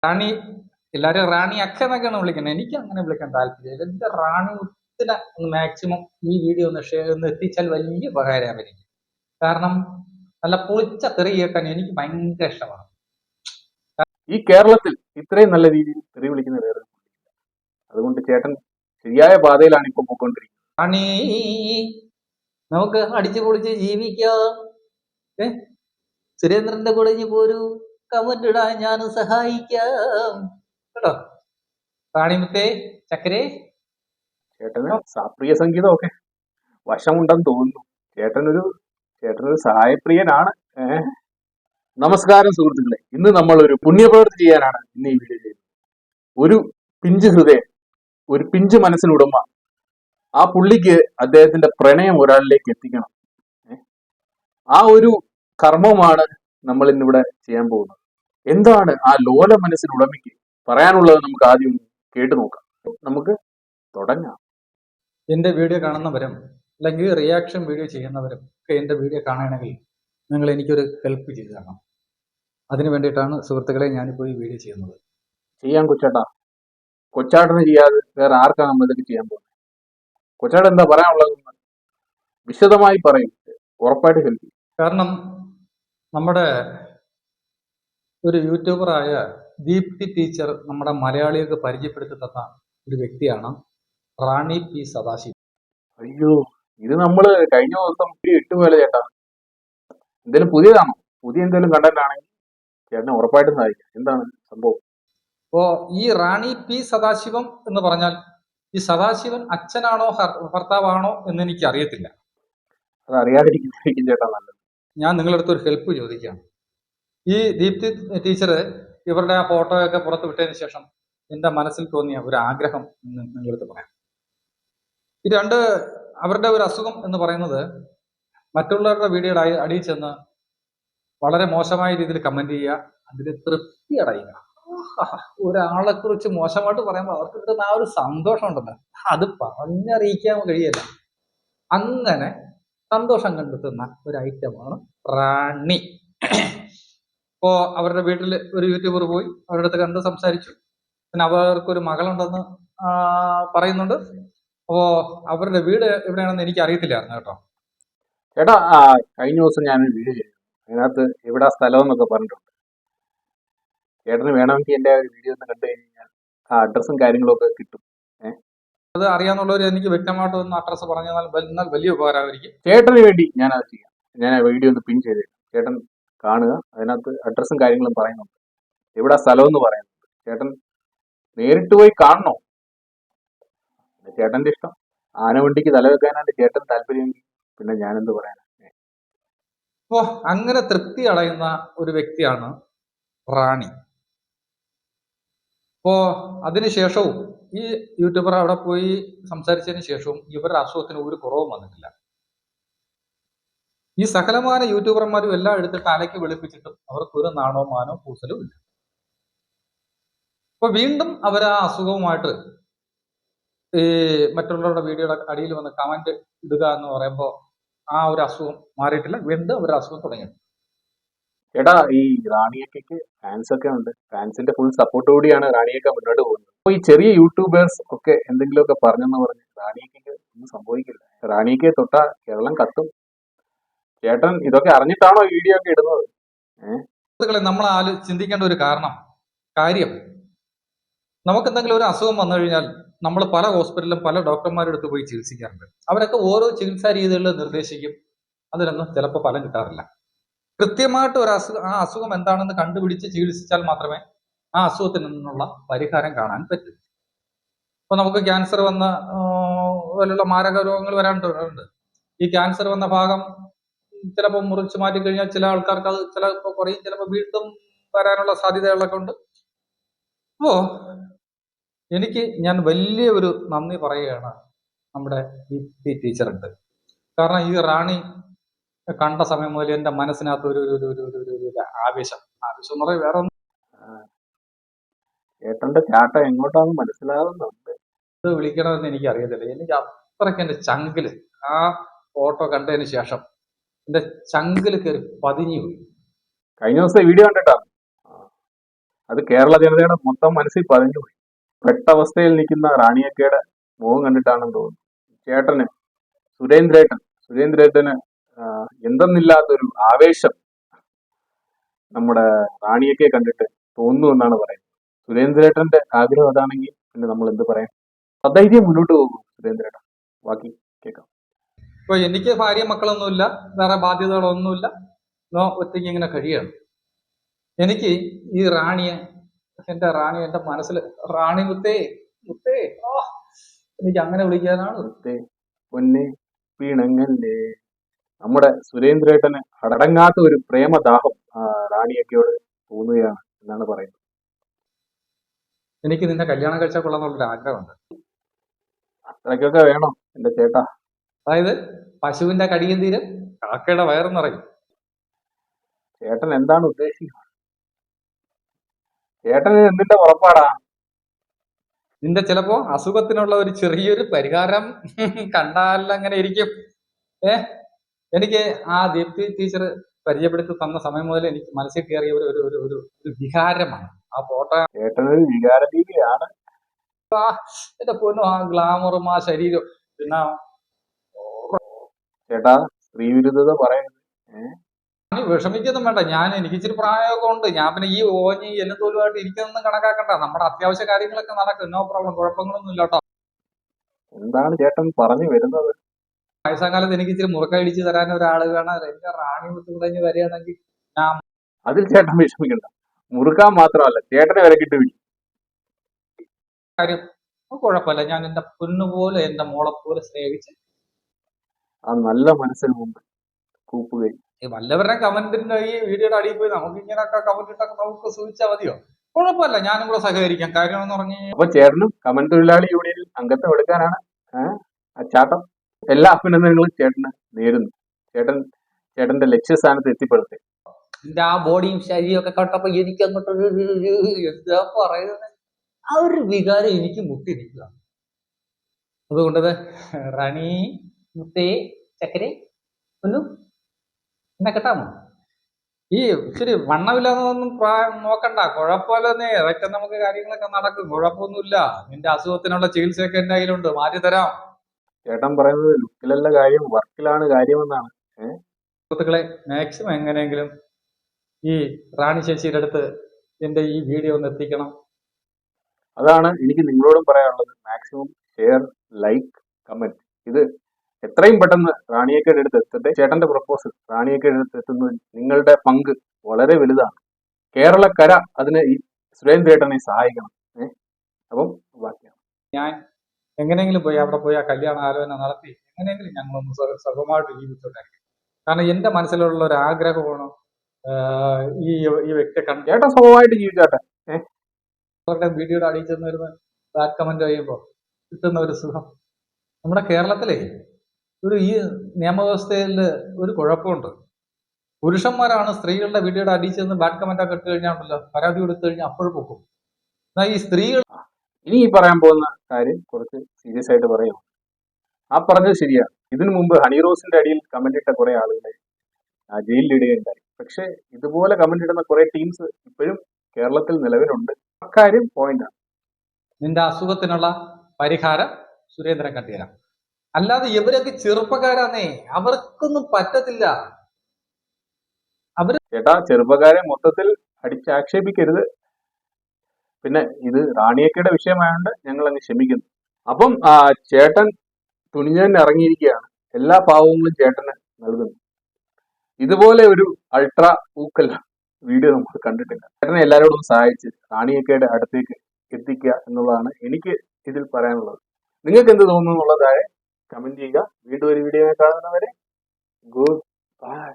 റാണി എല്ലാരും റാണി അക്ക എന്നൊക്കെയാണ് വിളിക്കുന്നത്. എനിക്ക് അങ്ങനെ വിളിക്കാൻ താല്പര്യമില്ല. എന്റെ റാണി മുത്തിനെ ഒന്ന് മാക്സിമം ഈ വീഡിയോ ഒന്ന് എത്തിച്ചാൽ വലിയ ഉപകാരമായിരിക്കും. കാരണം നല്ല പൊളിച്ച തെറി കേൾക്കാൻ എനിക്ക് ഭയങ്കര ഇഷ്ടമാണ്. ഈ കേരളത്തിൽ ഇത്രയും നല്ല രീതിയിൽ തെറി വിളിക്കുന്ന വേറെ. അതുകൊണ്ട് ചേട്ടൻ ശരിയായ പാതയിലാണ് ഇപ്പൊ പോയിക്കൊണ്ടിരിക്കുന്നത്. റാണി നമുക്ക് അടിച്ചു പൊളിച്ച് ജീവിക്കാം. സുരേന്ദ്രന്റെ കൂടെ ഇനി പോരൂ, കമന്റ് ഇടാൻ ഞാൻ സഹായിക്കാം കേട്ടോ. റാണിമുത്തേ ചക്കരേ. ചേട്ടന് ശാസ്ത്രീയ സംഗീതമൊക്കെ വശമുണ്ടെന്ന് തോന്നുന്നു. ചേട്ടനൊരു സഹായപ്രിയനാണ്. നമസ്കാരം സുഹൃത്തുക്കളെ, ഇന്ന് നമ്മൾ ഒരു പുണ്യപ്രവൃത്തി ചെയ്യാനാണ് ഇന്ന് ഈ വീഡിയോ ചെയ്യുന്നത്. ഒരു പിഞ്ച് ഹൃദയം, ഒരു പിഞ്ച് മനസ്സിനുടമ, ആ പുള്ളിക്ക് അദ്ദേഹത്തിന്റെ പ്രണയം ഒരാളിലേക്ക് എത്തിക്കണം. ആ ഒരു കർമ്മമാണ് നമ്മൾ ഇന്നിവിടെ ചെയ്യാൻ പോകുന്നത്. എന്താണ് ആ ലോല മനസ്സിനുടമയ്ക്ക് പറയാനുള്ളത് നമുക്ക് ആദ്യം കേട്ടു നോക്കാം. നമുക്ക് തുടങ്ങാം. എന്റെ വീഡിയോ കാണുന്നവരും അല്ലെങ്കിൽ റിയാക്ഷൻ വീഡിയോ ചെയ്യുന്നവരും ഒക്കെ എന്റെ വീഡിയോ കാണുകയാണെങ്കിൽ നിങ്ങൾ എനിക്കൊരു ഹെൽപ്പ് ചെയ്തു തരണം. അതിനു വേണ്ടിയിട്ടാണ് സുഹൃത്തുക്കളെ ഞാനിപ്പോൾ ഈ വീഡിയോ ചെയ്യുന്നത്. ചെയ്യാൻ കൊച്ചാട്ടന് ചെയ്യാതെ വേറെ ആർക്കാണ് നമ്മൾ ഇതൊക്കെ ചെയ്യാൻ പോകുന്നത്? കൊച്ചാട്ടൻ എന്താ പറയാനുള്ളത് വിശദമായി പറയും, ഉറപ്പായിട്ട് ഹെൽപ്പ് ചെയ്യും. കാരണം നമ്മുടെ ഒരു യൂട്യൂബറായ ദീപ്തി ടീച്ചർ നമ്മുടെ മലയാളികൾക്ക് പരിചയപ്പെടുത്തി തന്ന ഒരു വ്യക്തിയാണ് റാണി പി സദാശിവം. അയ്യോ, ഇത് നമ്മള് കഴിഞ്ഞ ദിവസം ഇട്ടുപോലെ ചേട്ടാ. എന്തെങ്കിലും പുതിയതാണോ? പുതിയ എന്തെങ്കിലും കണ്ടന്റ് ആണെങ്കിൽ ചേട്ടനെ ഉറപ്പായിട്ടും സഹായിക്കാം. എന്താണ് സംഭവം? അപ്പോ ഈ റാണി പി സദാശിവം എന്ന് പറഞ്ഞാൽ ഈ സദാശിവൻ അച്ഛനാണോ ഭർത്താവാണോ എന്ന് എനിക്ക് അറിയത്തില്ല. അത് അറിയാതിരിക്കും ചേട്ടാ നല്ലത്. ഞാൻ നിങ്ങളുടെ അടുത്ത് ഒരു ഹെൽപ്പ് ചോദിക്കുകയാണ്. ഈ ദീപ്തി ടീച്ചർ ഇവരുടെ ആ ഫോട്ടോയൊക്കെ പുറത്ത് വിട്ടതിന് ശേഷം എന്റെ മനസ്സിൽ തോന്നിയ ഒരു ആഗ്രഹം നിങ്ങളടുത്ത് പറയാം. ഈ അവരുടെ ഒരു അസുഖം എന്ന് പറയുന്നത് മറ്റുള്ളവരുടെ വീഡിയോയുടെ അടിയിൽ ചെന്ന് വളരെ മോശമായ രീതിയിൽ കമന്റ് ചെയ്യുക, അതിൽ തൃപ്തി അടയുക. ഒരാളെ കുറിച്ച് മോശമായിട്ട് പറയുമ്പോൾ അവർക്ക് കിട്ടുന്ന ആ ഒരു സന്തോഷം ഉണ്ടല്ലോ, അത് പറഞ്ഞറിയിക്കാൻ കഴിയല്ല. അങ്ങനെ സന്തോഷം കണ്ടെത്തുന്ന ഒരു ഐറ്റമാണ് റാണി. ഇപ്പോ അവരുടെ വീട്ടിൽ ഒരു യൂട്യൂബർ പോയി അവരുടെ അടുത്ത് കണ്ട് സംസാരിച്ചു. പിന്നെ അവർക്കൊരു മകളുണ്ടെന്ന് പറയുന്നുണ്ട്. അപ്പോ അവരുടെ വീട് എവിടെയാണെന്ന് എനിക്ക് അറിയത്തില്ലായിരുന്നു കേട്ടോ. ചേട്ടാ, കഴിഞ്ഞ ദിവസം ഞാനൊരു വീഡിയോ ചെയ്തു. അതിനകത്ത് എവിടെ സ്ഥലം എന്നൊക്കെ പറഞ്ഞിട്ടുണ്ട്. ചേട്ടന് വേണമെങ്കിൽ എന്റെ വീഡിയോ ഒന്ന് കണ്ടു കഴിഞ്ഞാൽ ആ അഡ്രസ്സും കാര്യങ്ങളും ഒക്കെ കിട്ടും. അത് അറിയാന്നുള്ളവർ എനിക്ക് വ്യക്തമായിട്ട് ഒന്ന് അഡ്രസ്സ് പറഞ്ഞാൽ വലിയ ഉപകാരമായിരിക്കും. ചേട്ടന് വേണ്ടി ഞാൻ അത് ചെയ്യാം. ഞാൻ ആ വീഡിയോ ഒന്ന് പിൻ ചെയ്ത് ചേട്ടൻ കാണുക. അതിനകത്ത് അഡ്രസ്സും കാര്യങ്ങളും പറയുന്നുണ്ട്, എവിടെ സ്ഥലം എന്ന് പറയുന്നുണ്ട്. ചേട്ടൻ നേരിട്ട് പോയി കാണണോ? ചേട്ടന്റെ ഇഷ്ടം. ആനവണ്ടിക്ക് തലവെക്കാനായിട്ട് ചേട്ടൻ താല്പര്യമെങ്കിൽ പിന്നെ ഞാനെന്ത് പറയാനാ. അപ്പോ അങ്ങനെ തൃപ്തി അടയുന്ന ഒരു വ്യക്തിയാണ് റാണി. അപ്പോ അതിനുശേഷവും ഈ യൂട്യൂബർ അവിടെ പോയി സംസാരിച്ചതിന് ശേഷവും ഇവരുടെ അസുഖത്തിന് ഒരു കുറവും വന്നിട്ടില്ല. ഈ സകലമാന യൂട്യൂബർമാരും എല്ലാം എടുത്തിട്ട് അലക്കി വെളുപ്പിച്ചിട്ടും അവർക്ക് ഒരു നാണോ മാനോ പൂസലും ഇല്ല. അപ്പൊ വീണ്ടും അവർ ആ അസുഖവുമായിട്ട് ഈ മറ്റുള്ളവരുടെ വീഡിയോയുടെ അടിയിൽ വന്ന് കമന്റ് ഇടുക എന്ന് പറയുമ്പോൾ ആ ഒരു അസുഖം മാറിയിട്ടില്ല, വീണ്ടും അവരുടെ അസുഖം തുടങ്ങിയിട്ടുണ്ട്. ചേട്ടാ, ഈ റാണിയക്കയ്ക്ക് ഫാൻസ് ഒക്കെ ഉണ്ട്. ഫാൻസിന്റെ ഫുൾ സപ്പോർട്ടോടെയാണ് റാണിയക്ക മുന്നോട്ട് പോകുന്നത്. അപ്പൊ ഈ ചെറിയ യൂട്യൂബേഴ്സ് ഒക്കെ എന്തെങ്കിലുമൊക്കെ പറഞ്ഞെന്ന് പറഞ്ഞ് റാണിയക്കയ്ക്ക് ഒന്നും സംഭവിക്കില്ല. റാണിയക്കയെ തൊട്ടാ കേരളം കത്തും. ചേട്ടൻ ഇതൊക്കെ അറിഞ്ഞിട്ടാണോ ഈ വീഡിയോ ഒക്കെ ഇടുന്നത്? നമ്മൾ ചിന്തിക്കേണ്ട ഒരു കാര്യം, നമുക്ക് എന്തെങ്കിലും ഒരു അസുഖം വന്നു കഴിഞ്ഞാൽ നമ്മൾ പല ഹോസ്പിറ്റലിലും പല ഡോക്ടർമാരുടെ അടുത്ത് പോയി ചികിത്സിക്കാറുണ്ട്. അവരൊക്കെ ഓരോ ചികിത്സാ രീതികളിൽ നിർദ്ദേശിക്കും. അതിലൊന്നും ചിലപ്പോൾ ഫലം കിട്ടാറില്ല. കൃത്യമായിട്ട് ആ അസുഖം എന്താണെന്ന് കണ്ടുപിടിച്ച് ചികിത്സിച്ചാൽ മാത്രമേ ആ അസുഖത്തിൽ നിന്നുള്ള പരിഹാരം കാണാൻ പറ്റൂ. ഇപ്പൊ നമുക്ക് ക്യാൻസർ വന്ന പോലുള്ള മാരക രോഗങ്ങൾ വരാറുണ്ട്. ഈ ക്യാൻസർ വന്ന ഭാഗം ചിലപ്പോൾ മുറിച്ച് മാറ്റി കഴിഞ്ഞാൽ ചില ആൾക്കാർക്ക് അത് ചിലപ്പോൾ കുറയും, ചിലപ്പോൾ വീണ്ടും വരാനുള്ള സാധ്യതകളൊക്കെ ഉണ്ട്. അപ്പോ ഞാൻ വലിയ ഒരു നന്ദി പറയുകയാണ് നമ്മുടെ ഈ ടീച്ചറുണ്ട്. കാരണം ഈ റാണി കണ്ട സമയം മുതൽ എന്റെ മനസ്സിനകത്ത് ഒരു ആവേശം എന്ന് പറയാൻ വേറെ ഒന്നും. ചേട്ടന്റെ ചാട്ട എങ്ങോട്ടാന്ന് മനസ്സിലാകുന്നുണ്ട്. ഇത് വിളിക്കണമെന്ന് എനിക്ക് അറിയത്തില്ല. എനിക്ക് അത്രയ്ക്ക് എന്റെ ചങ്കില് ആ ഫോട്ടോ കണ്ടതിന് ശേഷം എന്റെ ചങ്കില് കയറി പതിഞ്ഞു പോയി. കഴിഞ്ഞ ദിവസം വീഡിയോ കണ്ടിട്ടാ അത് കേരള ജനതയുടെ മൊത്തം മനസ്സിൽ പതിഞ്ഞു പോയി. പെട്ടവസ്ഥയിൽ നിൽക്കുന്ന റാണിയക്കയുടെ മുഖം കണ്ടിട്ടാണെന്ന് തോന്നുന്നു. ചേട്ടന് സുരേന്ദ്രേട്ടന് എന്തെന്നില്ലാത്തൊരു ആവേശം നമ്മുടെ റാണിയക്കയെ കണ്ടിട്ട് തോന്നുന്നു എന്നാണ് പറയുന്നത്. സുരേന്ദ്രേട്ടന്റെ ആഗ്രഹം അതാണെങ്കിൽ പിന്നെ നമ്മൾ എന്ത് പറയാം. സധൈര്യം മുന്നോട്ട് പോകും സുരേന്ദ്രേട്ടൻ. ബാക്കി കേൾക്കാം. ഇപ്പൊ എനിക്ക് ഭാര്യ മക്കളൊന്നുമില്ല, വേറെ ബാധ്യതകളൊന്നുമില്ല, ഒറ്റയ്ക്ക് ഇങ്ങനെ കഴിയാണ്. എനിക്ക് ഈ റാണിയെ, എന്റെ മനസ്സിൽ റാണി മുത്തേ മുത്തേ, എനിക്ക് അങ്ങനെ വിളിക്കാനാണ്. മുത്തേ പൊന്നെ പിണങ്ങല്ലേ. നമ്മുടെ സുരേന്ദ്രേട്ടന് അടങ്ങാത്ത ഒരു പ്രേമദാഹം റാണിയക്കയോട് തോന്നുകയാണ് എന്നാണ് പറയുന്നത്. എനിക്ക് നിന്നെ കല്യാണം കഴിച്ചാൽ കൊള്ളാന്നുള്ളൊരു ആഗ്രഹമുണ്ട്. അത്രയ്ക്കൊക്കെ വേണോ എന്റെ ചേട്ടാ? അതായത് പശുവിന്റെ കടിയും തീരും, കാക്കയുടെ വയറും നിറയും. ചേട്ടൻ എന്താണ് ഉദ്ദേശിക്കുന്നത്? ചേട്ടന് എന്തിന്റെ പുറപ്പാടാ? നിന്റെ ചിലപ്പോ അസുഖത്തിനുള്ള ഒരു ചെറിയൊരു പരിഹാരം കണ്ടാൽ അങ്ങനെ ഇരിക്കും. എനിക്ക് ആ ദീപ്തി ടീച്ചർ പരിചയപ്പെടുത്തി തന്ന സമയം മുതൽ എനിക്ക് മനസ്സിൽ കയറിയ ഒരു ഒരു ഒരു ഒരു ഒരു വികാരമാണ് ആ ഫോട്ടോ. ചേട്ടനൊരു വികാരജീവിയാണ്. എന്റെ പൊന്നു, ആ ഗ്ലാമറും ആ ശരീരം. പിന്നെ ചേട്ടാ സ്ത്രീവിരുദ്ധത പറയുന്നത്. വിഷമിക്കൊന്നും വേണ്ട. എനിക്ക് ഇച്ചിരി പ്രായമൊക്കെ ഉണ്ട്. ഞാൻ പിന്നെ ഈ ഓഞ്ഞി എല്ലത്തോലുമായിട്ട് ഇരിക്കുന്നൊന്നും കണക്കാക്കണ്ട. നമ്മുടെ അത്യാവശ്യ കാര്യങ്ങളൊക്കെ നടക്കും. നോ പ്രോബ്ലം, കുഴപ്പങ്ങളൊന്നും ഇല്ല കേട്ടോ. എന്താണ് ചേട്ടൻ പറഞ്ഞു വരുന്നത്? വയസ്സാകാലത്ത് എനിക്ക് ഇച്ചിരി മുറുക്കടിച്ച് തരാൻ ഒരാള് വേണം. എന്റെ റാണി കുത്തുകുടഞ്ഞ് വരികയാണെങ്കിൽ ഞാൻ അതിൽ ചേട്ടൻ വിഷമിക്കണ്ട. മുറുക്കാൻ മാത്രമല്ല, ചേട്ടനെ വിലക്കിട്ട് വിടി. കാര്യം കുഴപ്പമില്ല. ഞാൻ എന്റെ പൊന്നുപോലെ എന്റെ മോളെ പോലെ സ്നേഹിച്ച് ആ നല്ല മനസ്സിന് മുമ്പ് കൂപ്പുകയും. വല്ലവരുടെ കമന്റിന്റെ ഈ വീഡിയോയുടെ അടിയിൽ പോയി നമുക്ക് ഇങ്ങനെയൊക്കെ കമന്റ് ഇട്ടൊക്കെ നമുക്ക് സൂചിച്ചാൽ മതിയോ? കുഴപ്പമില്ല, ഞാനും കൂടെ സഹകരിക്കാം. കാര്യം എന്ന് പറഞ്ഞു അപ്പൊ ചേട്ടനും കമന്റ് തൊഴിലാളി യൂണിയനിൽ അംഗത്വം എടുക്കാനാണ് അച്ചാട്ടം. എല്ലാ അഭിനന്ദനങ്ങളും ചേട്ടന് നേരുന്നു. ചേട്ടന്റെ ലക്ഷ്യസ്ഥാനത്ത് എത്തിപ്പെടുത്തി. എന്റെ ആ ബോഡിയും ശരീരവും ഒക്കെ കണ്ടപ്പോ എനിക്ക് അങ്ങോട്ട് എന്താ പറയുന്നത്, ആ ഒരു വികാരം എനിക്ക് മുട്ടിരിക്കുക. അതുകൊണ്ടത് റാണി മുത്തേ ചക്കരെ ഒന്ന് എന്നെ കേട്ടാമോ? ഈ ഇച്ചിരി വണ്ണമില്ലാതൊന്നും പ്രായം നോക്കണ്ട, കുഴപ്പമില്ലെന്നേ. അതൊക്കെ നമുക്ക് കാര്യങ്ങളൊക്കെ നടക്കും, കുഴപ്പമൊന്നുമില്ല. നിന്റെ അസുഖത്തിനുള്ള ചികിത്സയൊക്കെ എന്റെ കയ്യിലുണ്ട്, മാറ്റി തരാം. ചേട്ടൻ പറയുന്നത് ലുക്കിലല്ല കാര്യം, വർക്കിലാണ് കാര്യമെന്നാണ്. സുഹൃത്തുക്കളെ, മാക്സിമം എങ്ങനെയെങ്കിലും ഈ റാണി ചേച്ചിയുടെ അടുത്ത് എന്റെ ഈ വീഡിയോ ഒന്ന് എത്തിക്കണം. അതാണ് എനിക്ക് നിങ്ങളോടും പറയാനുള്ളത്. Maximum share, like, comment. ഇത് എത്രയും പെട്ടെന്ന് റാണിയക്കയുടെ അടുത്ത് എത്തട്ടെ. ചേട്ടന്റെ പ്രപ്പോസൽ റാണിയക്കയുടെ അടുത്ത് എത്തുന്നതിൽ നിങ്ങളുടെ പങ്ക് വളരെ വലുതാണ്. കേരളക്കര അതിന് ഈ സുരേന്ദ്രേട്ടനെ സഹായിക്കണം. അപ്പം ബാക്കിയാണ്. ഞാൻ എങ്ങനെയെങ്കിലും പോയി അവിടെ പോയി ആ കല്യാണ ആലോചന നടത്തി എങ്ങനെയെങ്കിലും ഞങ്ങളൊന്ന് സുഖമായിട്ട് ജീവിച്ചോട്ടെ. കാരണം എന്റെ മനസ്സിലുള്ള ഒരു ആഗ്രഹമാണ് ഈ വ്യക്തിയെ കണ്ട് ചേട്ടൻ സുഖമായിട്ട് ജീവിച്ചാട്ടെ. വീഡിയോയുടെ അടിയിൽ ചെന്ന് വരുന്ന ബാഡ് കമന്റ് കഴിയുമ്പോൾ കിട്ടുന്ന ഒരു സുഖം. നമ്മുടെ കേരളത്തിലെ ഈ നിയമവ്യവസ്ഥയിൽ ഒരു കുഴപ്പമുണ്ട്. പുരുഷന്മാരാണ് സ്ത്രീകളുടെ വീഡിയോയുടെ അടിയിൽ ചെന്ന് ബാഡ് കമന്റ് ഒക്കെ ഇട്ട് കഴിഞ്ഞാണല്ലോ, പരാതി കൊടുത്തു കഴിഞ്ഞാൽ അപ്പോഴും പൊക്കും. എന്നാൽ ഈ സ്ത്രീകൾ ഇനി ഈ പറയാൻ പോകുന്ന കാര്യം കുറച്ച് സീരിയസ് ആയിട്ട് പറയാം. ആ പറഞ്ഞത് ശരിയാണ്. ഇതിനു മുമ്പ് ഹണി റോസിന്റെ അടിയിൽ കമന്റ് ഇട്ട കുറെ ആളുകളെ ജയിലിലിടുകയുണ്ടായി. പക്ഷെ ഇതുപോലെ കമന്റ് ഇടുന്ന കുറെ ടീംസ് ഇപ്പോഴും കേരളത്തിൽ നിലവിലുണ്ട്. അക്കാര്യം പോയിന്റാണ്. നിന്റെ അസുഖത്തിനുള്ള പരിഹാരം സുരേന്ദ്രൻ കണ്ടുതരാം. അല്ലാതെ ഇവരൊക്കെ ചെറുപ്പക്കാരാന്നേ, അവർക്കൊന്നും പറ്റത്തില്ല. ചേട്ടാ ചെറുപ്പക്കാരെ മൊത്തത്തിൽ അടിച്ചാക്ഷേപിക്കരുത്. പിന്നെ ഇത് റാണിയക്കയുടെ വിഷയമായതുകൊണ്ട് ഞങ്ങൾ അങ്ങ് ക്ഷമിക്കുന്നു. അപ്പം ചേട്ടൻ തുണിഞ്ഞതിന് ഇറങ്ങിയിരിക്കുകയാണ്. എല്ലാ പാവങ്ങളും ചേട്ടന് നൽകുന്നു. ഇതുപോലെ ഒരു അൾട്രാ ഊക്കൽ വീഡിയോ നമുക്ക് കണ്ടിട്ടില്ല. ചേട്ടനെ എല്ലാവരോടും സഹായിച്ച് റാണിയക്കയുടെ അടുത്തേക്ക് എത്തിക്കുക എന്നുള്ളതാണ് എനിക്ക് ഇതിൽ പറയാനുള്ളത്. നിങ്ങൾക്ക് എന്ത് തോന്നുന്നു എന്നുള്ളതായ കമന്റ് ചെയ്യുക. വീണ്ടും ഒരു വീഡിയോ കാണുന്നവരെ ഗുഡ് ബൈ.